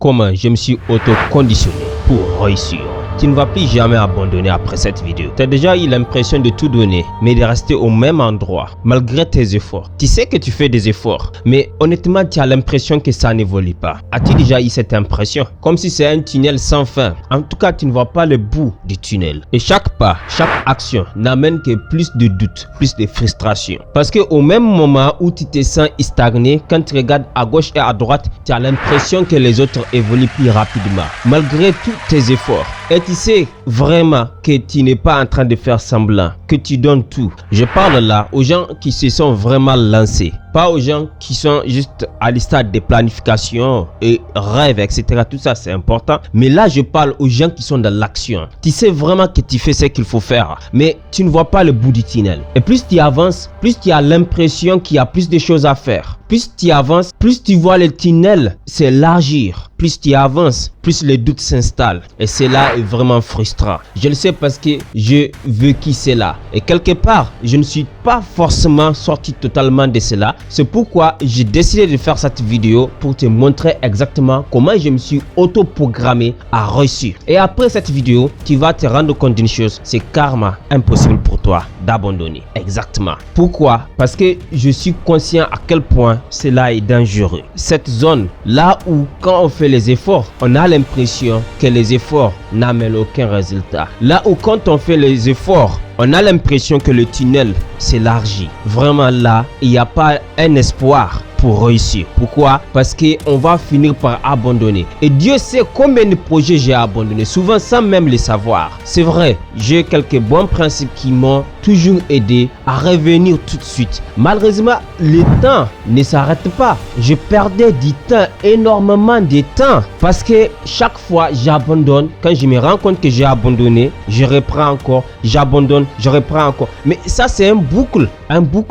comment je me suis auto-conditionné pour réussir. Tu ne vas plus jamais abandonner après cette vidéo. Tu as déjà eu l'impression de tout donner, mais de rester au même endroit, malgré tes efforts. Tu sais que tu fais des efforts, mais honnêtement, tu as l'impression que ça n'évolue pas. As-tu déjà eu cette impression? Comme si c'est un tunnel sans fin. En tout cas, tu ne vois pas le bout du tunnel. Et chaque pas, chaque action n'amène que plus de doutes, plus de frustration. Parce qu'au même moment où tu te sens stagné, quand tu regardes à gauche et à droite, tu as l'impression que les autres évoluent plus rapidement, malgré tous tes efforts. Et tu sais vraiment que tu n'es pas en train de faire semblant, que tu donnes tout. Je parle là aux gens qui se sont vraiment lancés, pas aux gens qui sont juste à l'stade de planification et rêve, etc. Tout ça c'est important. Mais là je parle aux gens qui sont dans l'action. Tu sais vraiment que tu fais ce qu'il faut faire, mais tu ne vois pas le bout du tunnel. Et plus tu avances, plus tu as l'impression qu'il y a plus de choses à faire. Plus tu avances, plus tu vois le tunnel s'élargir. Plus tu avances, plus les doutes s'installent. Et cela est vraiment frustrant. Je le sais parce que je vécu cela. Et quelque part, je ne suis pas forcément sorti totalement de cela. C'est pourquoi j'ai décidé de faire cette vidéo pour te montrer exactement comment je me suis auto-programmé à réussir. Et après cette vidéo, tu vas te rendre compte d'une chose. C'est carrément impossible pour toi d'abandonner. Exactement. Pourquoi? Parce que je suis conscient à quel point cela est dangereux. Cette zone là où quand on fait les efforts, on a l'impression que les efforts n'amènent aucun résultat. Là où quand on fait les efforts, on a l'impression que le tunnel s'élargit. Vraiment là, il n'y a pas un espoir pour réussir. Pourquoi? Parce qu'on va finir par abandonner. Et Dieu sait combien de projets j'ai abandonné, souvent sans même le savoir. C'est vrai, j'ai quelques bons principes qui m'ont toujours aidé à revenir tout de suite. Malheureusement, le temps ne s'arrête pas. Je perdais du temps, énormément de temps. Parce que chaque fois, j'abandonne. Quand je me rends compte que j'ai abandonné, je reprends encore, j'abandonne, je reprends encore. Mais ça, c'est un boucle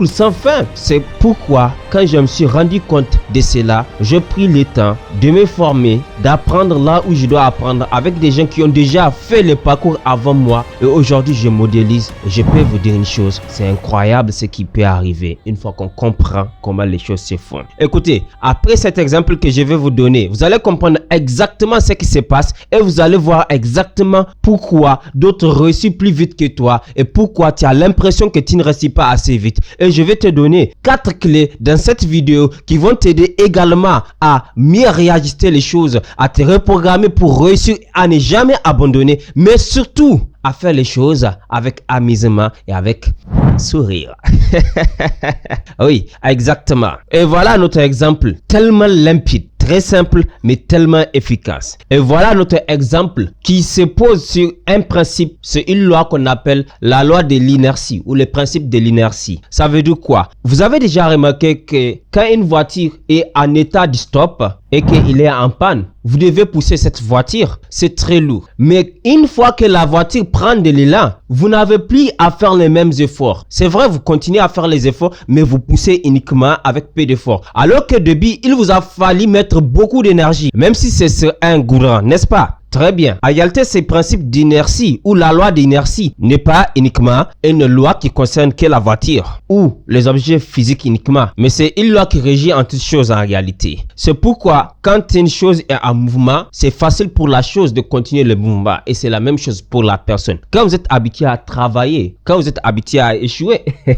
sans fin. C'est pourquoi, quand je me suis rendu compte de cela, j'ai pris le temps de me former, d'apprendre là où je dois apprendre avec des gens qui ont déjà fait le parcours avant moi. Et aujourd'hui, je modélise. Je peux vous dire une chose, c'est incroyable ce qui peut arriver une fois qu'on comprend comment les choses se font. Écoutez, après cet exemple que je vais vous donner, vous allez comprendre exactement ce qui se passe et vous allez voir exactement pourquoi d'autres réussissent plus vite que toi et pourquoi tu as l'impression que tu ne réussis pas assez vite. Et je vais te donner 4 clés dans cette vidéo qui vont t'aider également à mieux réajuster les choses, à te reprogrammer pour réussir à ne jamais abandonner, mais surtout à faire les choses avec amusement et avec sourire. Oui, exactement. Et voilà notre exemple, tellement limpide, très simple, mais tellement efficace. Et voilà notre exemple qui se pose sur un principe, c'est une loi qu'on appelle la loi de l'inertie ou le principe de l'inertie. Ça veut dire quoi? Vous avez déjà remarqué que quand une voiture est en état de stop et qu'il est en panne, vous devez pousser cette voiture, c'est très lourd. Mais une fois que la voiture prend de l'élan, vous n'avez plus à faire les mêmes efforts. C'est vrai, vous continuez à faire les efforts, mais vous poussez uniquement avec peu d'efforts. Alors que début, il vous a fallu mettre beaucoup d'énergie, même si c'est sur un goudron, n'est-ce pas? Très bien. En réalité, ce principe d'inertie ou la loi d'inertie n'est pas uniquement une loi qui concerne que la voiture ou les objets physiques uniquement, mais c'est une loi qui régit en toutes choses en réalité. C'est pourquoi quand une chose est en mouvement, c'est facile pour la chose de continuer le mouvement et c'est la même chose pour la personne. Quand vous êtes habitué à travailler, quand vous êtes habitué à échouer, je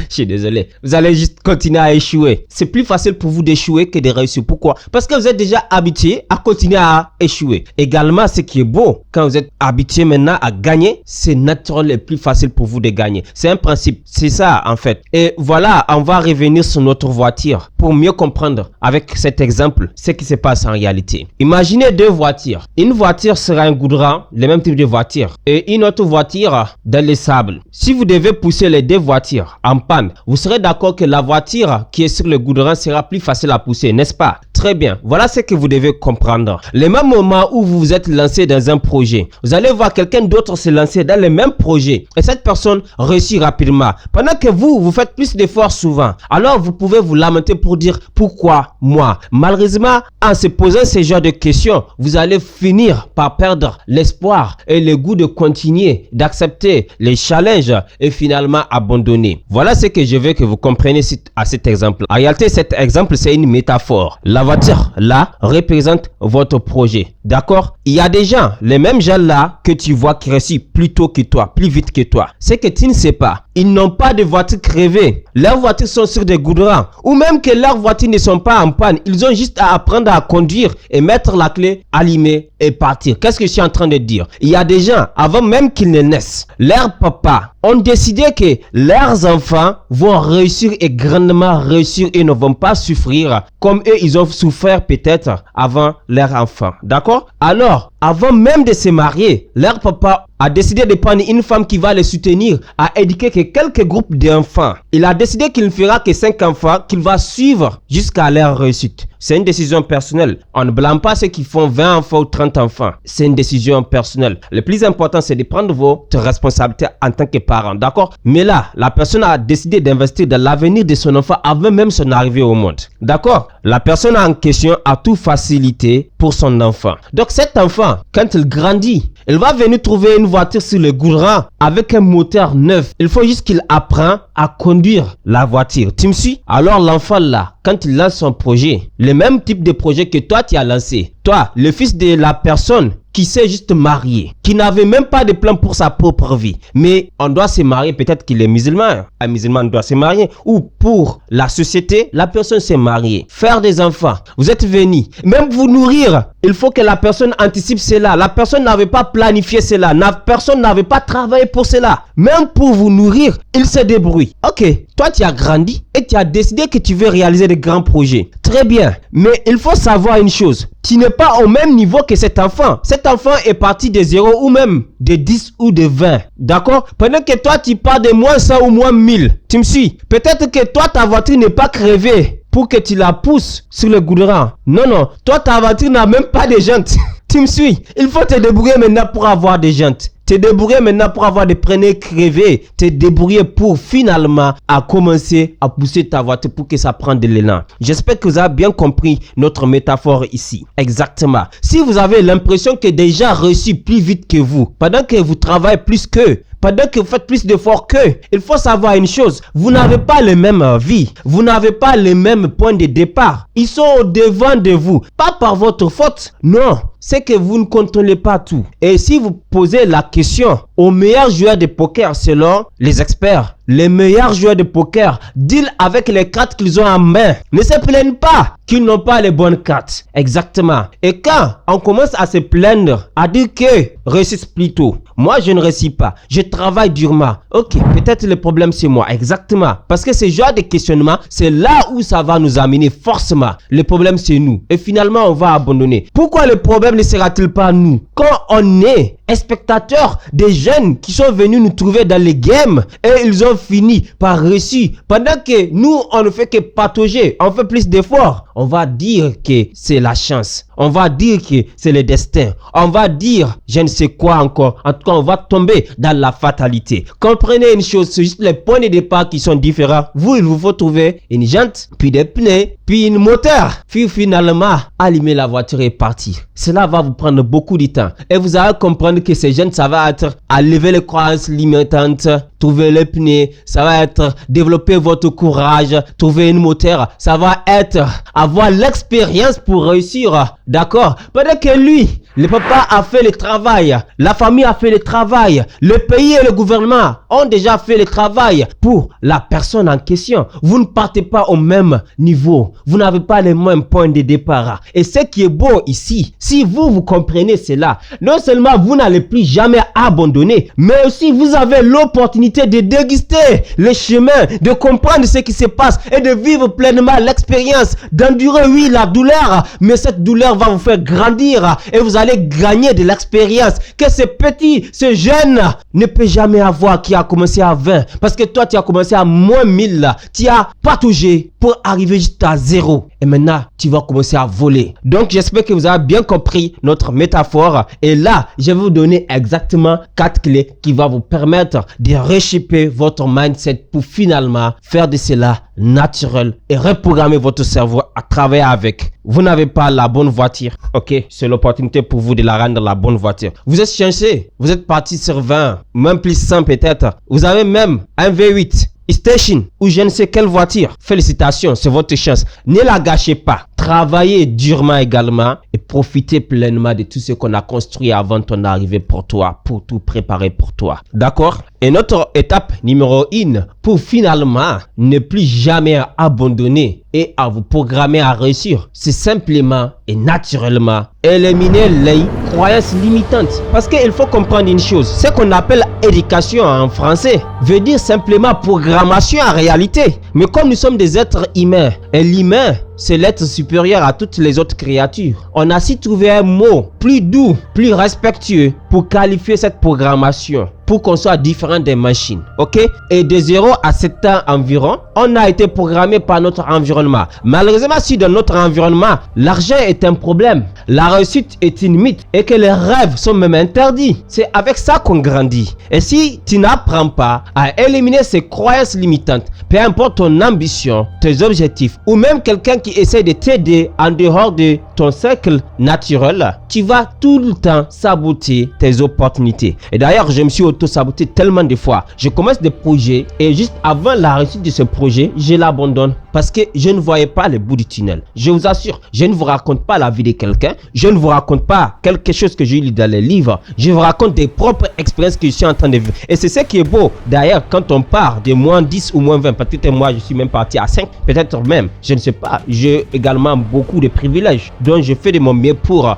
suis désolé, vous allez juste continuer à échouer. C'est plus facile pour vous d'échouer que de réussir. Pourquoi? Parce que vous êtes déjà habitué à continuer à échouer. Également, ce qui est beau, quand vous êtes habitué maintenant à gagner, c'est naturel et plus facile pour vous de gagner. C'est un principe, c'est ça en fait. Et voilà, on va revenir sur notre voiture pour mieux comprendre avec cet exemple ce qui se passe en réalité. Imaginez deux voitures. Une voiture sera un goudron, le même type de voiture, et une autre voiture dans le sable. Si vous devez pousser les deux voitures en panne, vous serez d'accord que la voiture qui est sur le goudron sera plus facile à pousser, n'est-ce pas? Très bien, voilà ce que vous devez comprendre. Le même moment où vous vous êtes lancé dans un projet, vous allez voir quelqu'un d'autre se lancer dans le même projet et cette personne réussit rapidement. Pendant que vous faites plus d'efforts souvent, alors vous pouvez vous lamenter pour dire pourquoi moi? Malheureusement, en se posant ce genre de questions, vous allez finir par perdre l'espoir et le goût de continuer, d'accepter les challenges et finalement abandonner. Voilà ce que je veux que vous compreniez à cet exemple. En réalité, cet exemple, c'est une métaphore. La voiture, là, représente votre projet. D'accord? Il y a des gens, les mêmes gens là, que tu vois qui réussissent plus tôt que toi, plus vite que toi. C'est que tu ne sais pas. Ils n'ont pas de voitures crevées. Leurs voitures sont sur des goudrons. Ou même que leurs voitures ne sont pas en panne. Ils ont juste à apprendre à conduire et mettre la clé, allumer et partir. Qu'est-ce que je suis en train de dire? Il y a des gens, avant même qu'ils ne naissent, leurs papas ont décidé que leurs enfants vont réussir et grandement réussir et ne vont pas souffrir comme eux, ils ont souffert peut-être avant leur enfant. D'accord? Alors, avant même de se marier, leur papa a décidé de prendre une femme qui va les soutenir, a éduqué que quelques groupes d'enfants. Il a décidé qu'il ne fera que 5 enfants qu'il va suivre jusqu'à leur réussite. C'est une décision personnelle. On ne blâme pas ceux qui font 20 enfants ou 30 enfants. C'est une décision personnelle. Le plus important, c'est de prendre votre responsabilité en tant que parent. D'accord? Mais là, la personne a décidé d'investir dans l'avenir de son enfant avant même son arrivée au monde. D'accord? La personne en question a tout facilité pour son enfant. Donc cet enfant, quand il grandit, il va venir trouver une voiture sur le goudron avec un moteur neuf. Il faut juste qu'il apprenne à conduire la voiture. Tu me suis? Alors l'enfant là, quand il lance son projet, le même type de projet que toi tu as lancé, toi, le fils de la personne qui s'est juste marié, qui n'avait même pas de plan pour sa propre vie, mais on doit se marier, peut-être qu'il est musulman, un musulman doit se marier, ou pour la société, la personne s'est mariée, faire des enfants, vous êtes venu, même vous nourrir, il faut que la personne anticipe cela, la personne n'avait pas planifié cela, la personne n'avait pas travaillé pour cela, même pour vous nourrir, il se débrouille. Ok, toi tu as grandi et tu as décidé que tu veux réaliser de grands projets, très bien, mais il faut savoir une chose, tu n'es pas au même niveau que cet enfant. Cet enfant est parti de 0 ou même de 10 ou de 20. D'accord? Pendant que toi, tu pars de moins 100 ou moins 1000. Tu me suis? Peut-être que toi, ta voiture n'est pas crevée pour que tu la pousses sur le goudron. Non, non. Toi, ta voiture n'a même pas de jantes. Tu me suis? Il faut te débrouiller maintenant pour avoir des jantes. Te débrouiller maintenant pour avoir des pneus crevés. Te débrouiller pour finalement à commencer à pousser ta voiture pour que ça prenne de l'élan. J'espère que vous avez bien compris notre métaphore ici. Exactement. Si vous avez l'impression que des gens réussissent plus vite que vous, pendant que vous travaillez plus qu'eux, pendant que vous faites plus d'efforts qu'eux, il faut savoir une chose, vous n'avez pas les mêmes vies, vous n'avez pas les mêmes points de départ. Ils sont au devant de vous, pas par votre faute, non. C'est que vous ne contrôlez pas tout. Et si vous posez la question aux meilleurs joueurs de poker selon les experts, les meilleurs joueurs de poker deal avec les cartes qu'ils ont en main. Ne se plaignent pas qu'ils n'ont pas les bonnes cartes. Exactement. Et quand on commence à se plaindre, à dire que réussissent plus tôt, moi je ne réussis pas, je travaille durement. Ok, peut-être le problème c'est moi. Exactement. Parce que ce genre de questionnement, c'est là où ça va nous amener forcément. Le problème c'est nous. Et finalement on va abandonner. Pourquoi le problème ne sera-t-il pas nous? Quand on est spectateurs des jeunes qui sont venus nous trouver dans les games et ils ont fini par réussir, pendant que nous on ne fait que patauger, on fait plus d'efforts, on va dire que c'est la chance, on va dire que c'est le destin, on va dire je ne sais quoi encore. En tout cas on va tomber dans la fatalité. Comprenez une chose, c'est juste les points de départ qui sont différents. Vous, il vous faut trouver une jante, puis des pneus, puis une moteur, puis finalement allumer la voiture et partir. Cela va vous prendre beaucoup de temps et vous allez comprendre que ces jeunes, ça va être à lever les croyances limitantes, trouver les pneus, ça va être développer votre courage, trouver une moteur, ça va être avoir l'expérience pour réussir. D'accord? Pendant que lui, le papa a fait le travail, la famille a fait le travail, le pays et le gouvernement ont déjà fait le travail pour la personne en question. Vous ne partez pas au même niveau, vous n'avez pas les mêmes points de départ. Et ce qui est beau ici, si vous comprenez cela, non seulement vous n'allez plus jamais abandonner, mais aussi vous avez l'opportunité de déguster le chemin, de comprendre ce qui se passe et de vivre pleinement l'expérience, d'endurer oui la douleur, mais cette douleur va vous faire grandir et vous allez gagner de l'expérience que ce petit, ce jeune ne peut jamais avoir qui a commencé à 20. Parce que toi, tu as commencé à moins 1000. Tu as pataugé pour arriver juste à 0. Et maintenant, tu vas commencer à voler. Donc, j'espère que vous avez bien compris notre métaphore. Et là, je vais vous donner exactement 4 clés qui vont vous permettre de reshaper votre mindset pour finalement faire de cela naturel et reprogrammer votre cerveau à travailler avec. Vous n'avez pas la bonne voiture. Ok, c'est l'opportunité pour vous de la rendre la bonne voiture. Vous êtes chanceux. Vous êtes parti sur 20, même plus 100 peut-être. Vous avez même un V8. Station ou je ne sais quelle voiture. Félicitations, c'est votre chance. Ne la gâchez pas. Travaillez durement également et profitez pleinement de tout ce qu'on a construit avant ton arrivée pour toi, pour tout préparer pour toi. D'accord? Et notre étape numéro 1 pour finalement ne plus jamais abandonner et à vous programmer à réussir, c'est simplement et naturellement éliminer les croyances limitantes. Parce qu'il faut comprendre une chose, ce qu'on appelle éducation en français veut dire simplement programmation en réalité. Mais comme nous sommes des êtres humains, et l'humain, c'est l'être supérieur à toutes les autres créatures, on a su trouver un mot plus doux, plus respectueux pour qualifier cette programmation, pour qu'on soit différent des machines, ok? Et de 0 à 7 ans environ, on a été programmé par notre environnement. Malheureusement, si dans notre environnement, l'argent est un problème, la réussite est une mythe et que les rêves sont même interdits, c'est avec ça qu'on grandit. Et si tu n'apprends pas à éliminer ces croyances limitantes, peu importe ton ambition, tes objectifs, ou même quelqu'un qui essaie de t'aider en dehors de ton cercle naturel, tu vas tout le temps saboter tes opportunités. Et d'ailleurs, je me suis auto-saboté tellement de fois. Je commence des projets et juste avant la réussite de ce projet, je l'abandonne parce que je ne voyais pas le bout du tunnel. Je vous assure, je ne vous raconte pas la vie de quelqu'un, je ne vous raconte pas quelque chose que j'ai lu dans les livres, je vous raconte des propres expériences que je suis en train de vivre. Et c'est ce qui est beau. D'ailleurs, quand on part de moins 10 ou moins 20, peut-être moi je suis même parti à 5, peut-être même, je ne sais pas, j'ai également beaucoup de privilèges dont je fais de mon mieux pour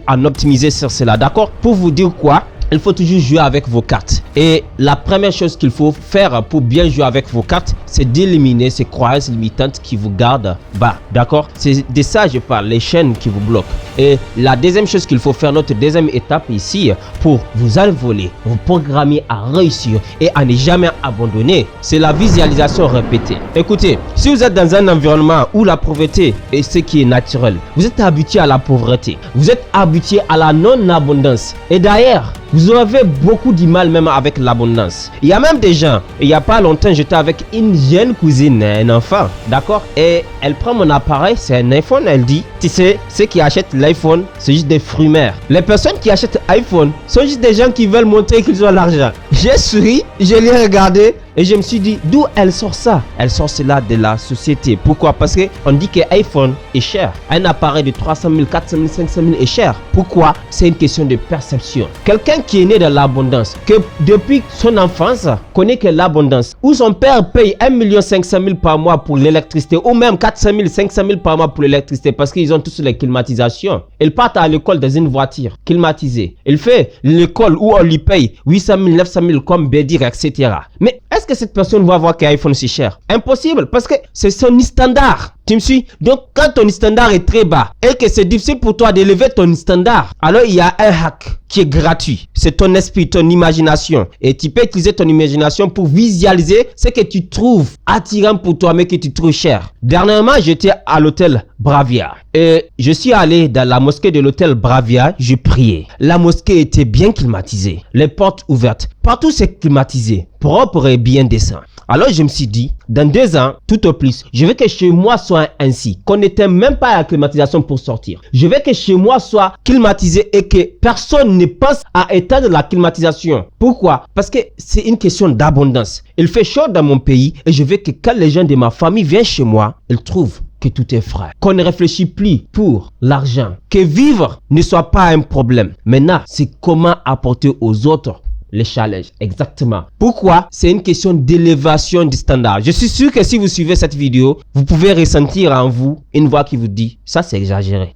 en optimiser sur cela. D'accord? Pour vous dire quoi? Il faut toujours jouer avec vos cartes. Et la première chose qu'il faut faire pour bien jouer avec vos cartes, c'est d'éliminer ces croyances limitantes qui vous gardent bas. D'accord? C'est de ça que je parle, les chaînes qui vous bloquent. Et la deuxième chose qu'il faut faire, notre deuxième étape ici, pour vous envoler, vous programmer à réussir et à ne jamais abandonner, c'est la visualisation répétée. Écoutez, si vous êtes dans un environnement où la pauvreté est ce qui est naturel, vous êtes habitué à la pauvreté, vous êtes habitué à la non-abondance. Et d'ailleurs, vous avez beaucoup de mal même avec l'abondance. Il y a même des gens, il n'y a pas longtemps, j'étais avec une jeune cousine, un enfant, d'accord? Et elle prend mon appareil, c'est un iPhone, elle dit, tu sais, ceux qui achètent l'iPhone, c'est juste des fruits-mères. Les personnes qui achètent iPhone sont juste des gens qui veulent montrer qu'ils ont l'argent. J'ai souri, je l'ai regardé et je me suis dit, d'où elle sort ça? Elle sort cela de la société. Pourquoi? Parce qu'on dit que iPhone est cher. Un appareil de 300 000, 400 000, 500 000 est cher. Pourquoi? C'est une question de perception. Quelqu'un qui est né dans l'abondance, que depuis son enfance connaît que l'abondance, où son père paye 1 500 000 par mois pour l'électricité, ou même 400 000, 500 000 par mois pour l'électricité, parce qu'ils ont tous les climatisations. Ils partent à l'école dans une voiture climatisée. Il fait l'école où on lui paye 800 000, 900 000 comme Bédir, etc. Mais est-ce que cette personne va voir qu'un iPhone c'est cher? Impossible, parce que c'est son standard. Tu me suis? Donc, quand ton standard est très bas et que c'est difficile pour toi d'élever ton standard, alors il y a un hack qui est gratuit. C'est ton esprit, ton imagination. Et tu peux utiliser ton imagination pour visualiser ce que tu trouves attirant pour toi, mais que tu trouves cher. Dernièrement, j'étais à l'hôtel Bravia. Et je suis allé dans la mosquée de l'hôtel Bravia, je priais. La mosquée était bien climatisée, les portes ouvertes. Partout c'est climatisé, propre et bien décent. Alors je me suis dit, dans 2 ans, tout au plus, je veux que chez moi soit ainsi, qu'on n'était même pas à la climatisation pour sortir. Je veux que chez moi soit climatisé et que personne ne pense à éteindre la climatisation. Pourquoi? Parce que c'est une question d'abondance. Il fait chaud dans mon pays et je veux que quand les gens de ma famille viennent chez moi, ils trouvent que tout est frais, qu'on ne réfléchit plus pour l'argent, que vivre ne soit pas un problème. Maintenant, c'est comment apporter aux autres les challenges. Exactement. Pourquoi? C'est une question d'élévation du standard. Je suis sûr que si vous suivez cette vidéo, vous pouvez ressentir en vous une voix qui vous dit ça c'est exagéré.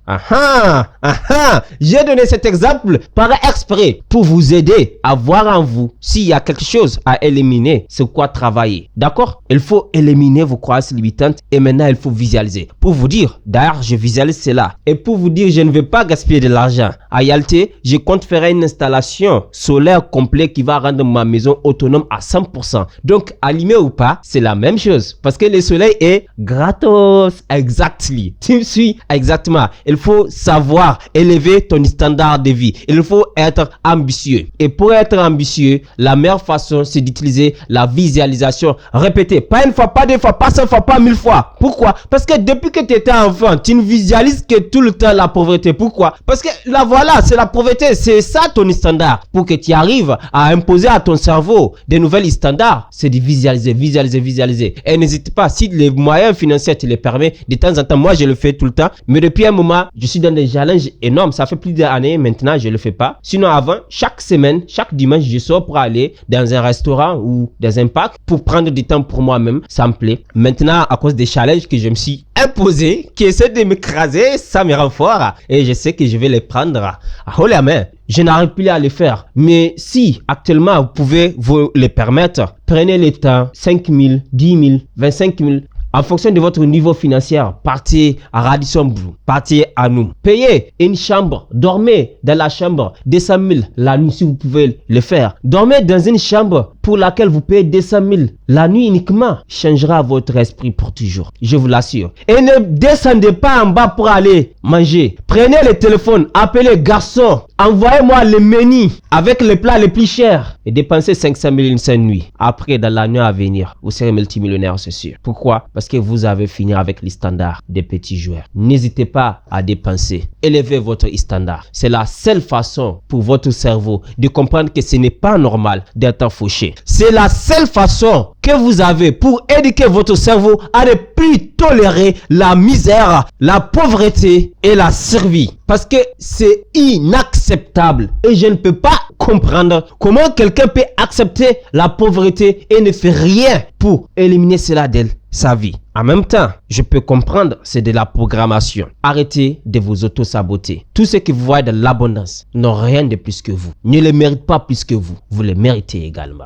J'ai donné cet exemple par exprès pour vous aider à voir en vous s'il y a quelque chose à éliminer, c'est quoi travailler. D'accord? Il faut éliminer vos croyances limitantes et maintenant il faut visualiser. Pour vous dire, d'ailleurs je visualise cela et pour vous dire je ne vais pas gaspiller de l'argent. En réalité, je compte faire une installation solaire complète qui va rendre ma maison autonome à 100%. Donc allumé ou pas, c'est la même chose parce que le soleil est gratos. Exactly. Tu me suis? Exactement. Il faut savoir élever ton standard de vie. Il faut être ambitieux. Et pour être ambitieux, la meilleure façon, c'est d'utiliser la visualisation répétée. Pas une fois, pas deux fois, pas 100 fois, pas 1000 fois. Pourquoi? Parce que depuis que tu étais enfant, tu ne visualises que tout le temps la pauvreté. Pourquoi? Parce que là, voilà, c'est la pauvreté. C'est ça ton standard. Pour que tu arrives à imposer à ton cerveau des nouvelles standards, c'est de visualiser, visualiser, visualiser. Et n'hésite pas, si les moyens financiers te les permettent, de temps en temps, moi je le fais tout le temps. Mais depuis un moment, je suis dans des challenges énormes. Ça fait plus d'années maintenant, je le fais pas. Sinon avant, chaque semaine, chaque dimanche, je sors pour aller dans un restaurant ou dans un parc pour prendre du temps pour moi-même. Ça me plaît. Maintenant, à cause des challenges que je me suis imposé, qui essaient de m'écraser, ça me rend fort. Et je sais que je vais les prendre à haut la main. Je n'arrive plus à les faire. Mais si actuellement vous pouvez vous les permettre, prenez le temps, 5 000, 10 000, 25 000. En fonction de votre niveau financier, partez à Radisson Blu, partez à nous. Payez une chambre, dormez dans la chambre 200 000 la nuit si vous pouvez le faire. Dormez dans une chambre pour laquelle vous payez 200 000 la nuit uniquement. Changera votre esprit pour toujours, je vous l'assure. Et ne descendez pas en bas pour aller manger. Prenez le téléphone, appelez garçon, envoyez-moi le menu avec les plats les plus chers et dépensez 500 000 une seule nuit. Après, dans la nuit à venir, vous serez multimillionnaire, c'est sûr. Pourquoi? Parce que vous avez fini avec les standards des petits joueurs. N'hésitez pas à dépenser. Élevez votre standard. C'est la seule façon pour votre cerveau de comprendre que ce n'est pas normal d'être fauché. C'est la seule façon que vous avez pour éduquer votre cerveau à ne plus tolérer la misère, la pauvreté et la survie. Parce que c'est inacceptable. Et je ne peux pas comprendre comment quelqu'un peut accepter la pauvreté et ne fait rien pour éliminer cela de sa vie. En même temps, je peux comprendre, c'est de la programmation. Arrêtez de vous auto-saboter. Tous ceux qui vous voient de l'abondance n'ont rien de plus que vous. Ne le méritent pas plus que vous. Vous le méritez également.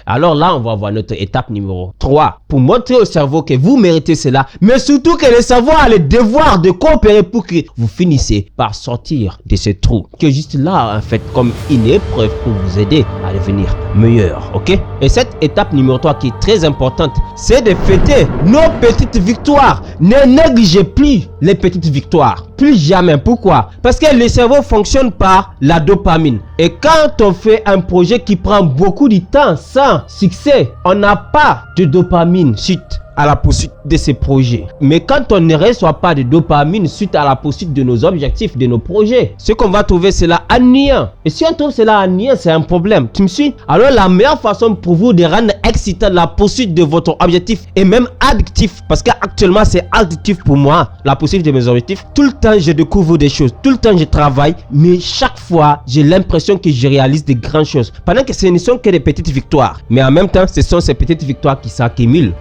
Alors là, on va voir notre étape numéro 3 pour montrer au cerveau que vous méritez cela, mais surtout que le cerveau a le devoir de coopérer pour que vous finissiez par sortir de ce trou qui est juste là en fait comme une épreuve pour vous aider à devenir meilleur, ok? Et cette étape numéro 3 qui est très importante, c'est de fêter nos petites victoires. Ne négligez plus les petites victoires. Plus jamais. Pourquoi? Parce que le cerveau fonctionne par la dopamine. Et quand on fait un projet qui prend beaucoup de temps sans succès, on n'a pas de dopamine suite à la poursuite de ces projets. Mais quand on ne reçoit pas de dopamine suite à la poursuite de nos objectifs, de nos projets, ce qu'on va trouver, c'est là ennuyant. Et si on trouve cela ennuyant, c'est un problème. Tu me suis? Alors la meilleure façon pour vous de rendre excitant la poursuite de votre objectif et même addictif, parce qu'actuellement c'est addictif pour moi, la poursuite de mes objectifs. Tout le temps je découvre des choses, tout le temps je travaille, mais chaque fois j'ai l'impression que je réalise de grandes choses. Pendant que ce ne sont que des petites victoires. Mais en même temps, ce sont ces petites victoires qui s'accumulent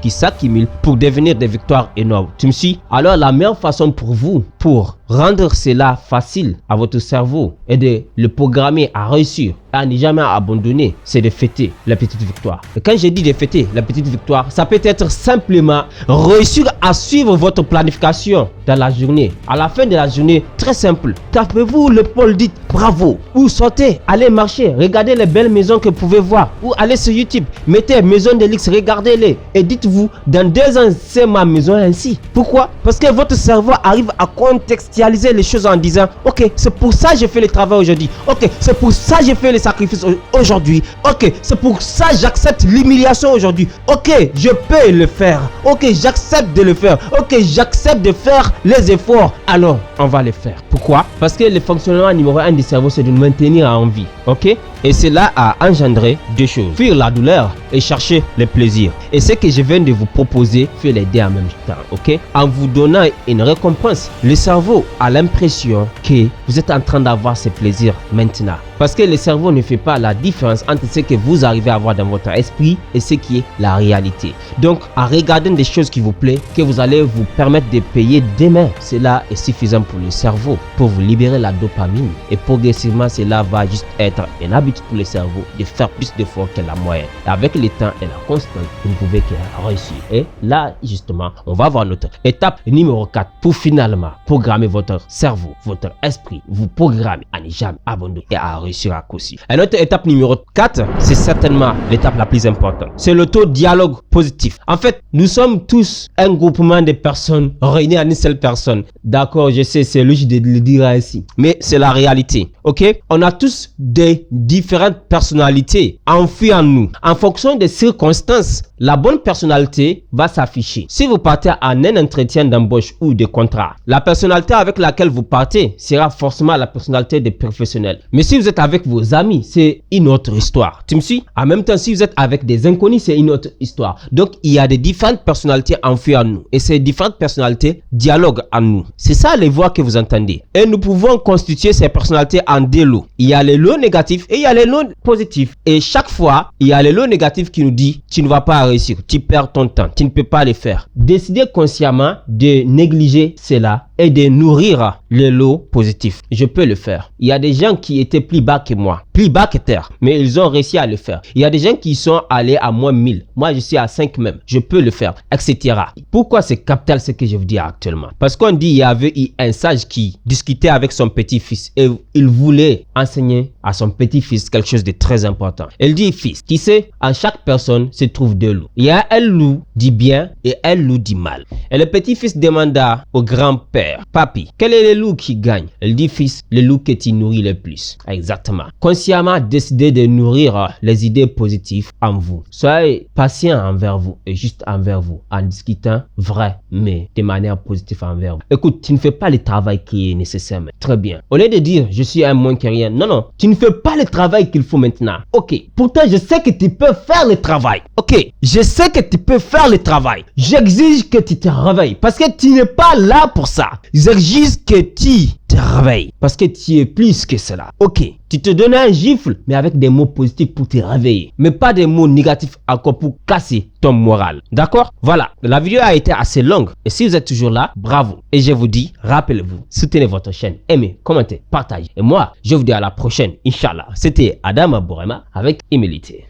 pour devenir des victoires énormes. Tu me suis? Alors la meilleure façon pour vous, pour rendre cela facile à votre cerveau et de le programmer à réussir, à ne jamais abandonner, c'est de fêter la petite victoire. Et quand je dis de fêter la petite victoire, ça peut être simplement réussir à suivre votre planification dans la journée. À la fin de la journée, très simple, tapez-vous l'épaule, dites bravo, ou sortez, allez marcher, regardez les belles maisons que vous pouvez voir, ou allez sur YouTube, mettez maison de luxe, regardez-les et dites-vous, dans 2 ans, c'est ma maison ainsi. Pourquoi? Parce que votre cerveau arrive à contextualiser les choses en disant, ok, c'est pour ça que j'ai fait le travail aujourd'hui, ok, c'est pour ça que j'ai fait les sacrifices aujourd'hui, ok, c'est pour ça que j'accepte l'humiliation aujourd'hui, ok, je peux le faire, ok, j'accepte de le faire, ok, j'accepte de faire les efforts, alors on va les faire. Pourquoi? Parce que le fonctionnement numéro 1 du cerveau, c'est de nous maintenir en vie, ok? Et cela a engendré deux choses. Fuir la douleur et chercher le plaisir. Et ce que je viens de vous proposer fait les deux en même temps, ok? En vous donnant une récompense, le cerveau a l'impression que vous êtes en train d'avoir ce plaisir maintenant. Parce que le cerveau ne fait pas la différence entre ce que vous arrivez à avoir dans votre esprit et ce qui est la réalité. Donc, en regardant des choses qui vous plaisent, que vous allez vous permettre de payer demain, cela est suffisant pour le cerveau, pour vous libérer la dopamine. Et progressivement, cela va juste être une habitude pour le cerveau de faire plus d'efforts que la moyenne. Et avec le temps et la constance, vous ne pouvez que réussir. Et là, justement, on va voir notre étape numéro 4 pour finalement programmer votre cerveau, votre esprit, vous programmer à ne jamais abandonner et à réussir à coup sûr. Et notre étape numéro 4, c'est certainement l'étape la plus importante. C'est l'auto-dialogue positif. En fait, nous sommes tous un groupement de personnes réunies en une seule personne. D'accord, je sais, c'est logique de le dire ainsi. Mais c'est la réalité. Ok? On a tous des différentes personnalités enfuies en nous. En fonction des circonstances, la bonne personnalité va s'afficher. Si vous partez en un entretien d'embauche ou de contrat, la personnalité avec laquelle vous partez sera forcément la personnalité des professionnels. Mais si vous êtes avec vos amis, c'est une autre histoire. Tu me suis? En même temps, si vous êtes avec des inconnus, c'est une autre histoire. Donc, il y a des différentes personnalités enfuies en nous. Et ces différentes personnalités dialoguent en nous. C'est ça les voix que vous entendez. Et nous pouvons constituer ces personnalités en deux lots. Il y a les lots négatifs et il y a les lots positifs. Et chaque fois, il y a les lots négatifs qui nous disent tu ne vas pas réussir, tu perds ton temps, tu ne peux pas le faire. Décidez consciemment de négliger cela et de nourrir les lots positifs. Je peux le faire. Il y a des gens qui étaient plus bas que moi, plus bas que terre, mais ils ont réussi à le faire. Il y a des gens qui sont allés à moins 1000. Moi, je suis à 5 même. Je peux le faire, etc. Pourquoi c'est capital ce que je vous dis actuellement? Parce qu'on dit il y avait un sage qui discutait avec son petit-fils et il voulait enseigner à son petit-fils quelque chose de très important. Il dit, fils, tu sais, en chaque personne se trouve deux loups. Il y a un loup dit bien et un loup dit mal. Et le petit-fils demanda au grand-père, papi, quel est le loup qui gagne? Il dit, fils, le loup que tu nourris le plus. Exactement. Consciemment, décidez de nourrir les idées positives en vous. Soyez patient envers vous et juste envers vous en discutant vrai, mais de manière positive envers vous. Écoute, tu ne fais pas le travail qui est nécessaire. Mais très bien. Au lieu de dire, je suis un moins que rien. Non, non. Tu ne fais pas le travail qu'il faut maintenant. Ok. Pourtant, je sais que tu peux faire le travail. Ok. Je sais que tu peux faire le travail. J'exige que tu te réveilles parce que tu n'es pas là pour ça. J'exige que tu te réveilles parce que tu es plus que cela. Ok. Tu te donnes un gifle, mais avec des mots positifs pour te réveiller. Mais pas des mots négatifs encore pour casser ton moral. D'accord? Voilà. La vidéo a été assez longue. Et si vous êtes toujours là, bravo. Et je vous dis, rappelez-vous, soutenez votre chaîne. Aimez, commentez, partagez. Et moi, je vous dis à la prochaine. Inch'Allah. C'était Adama Bourema avec humilité.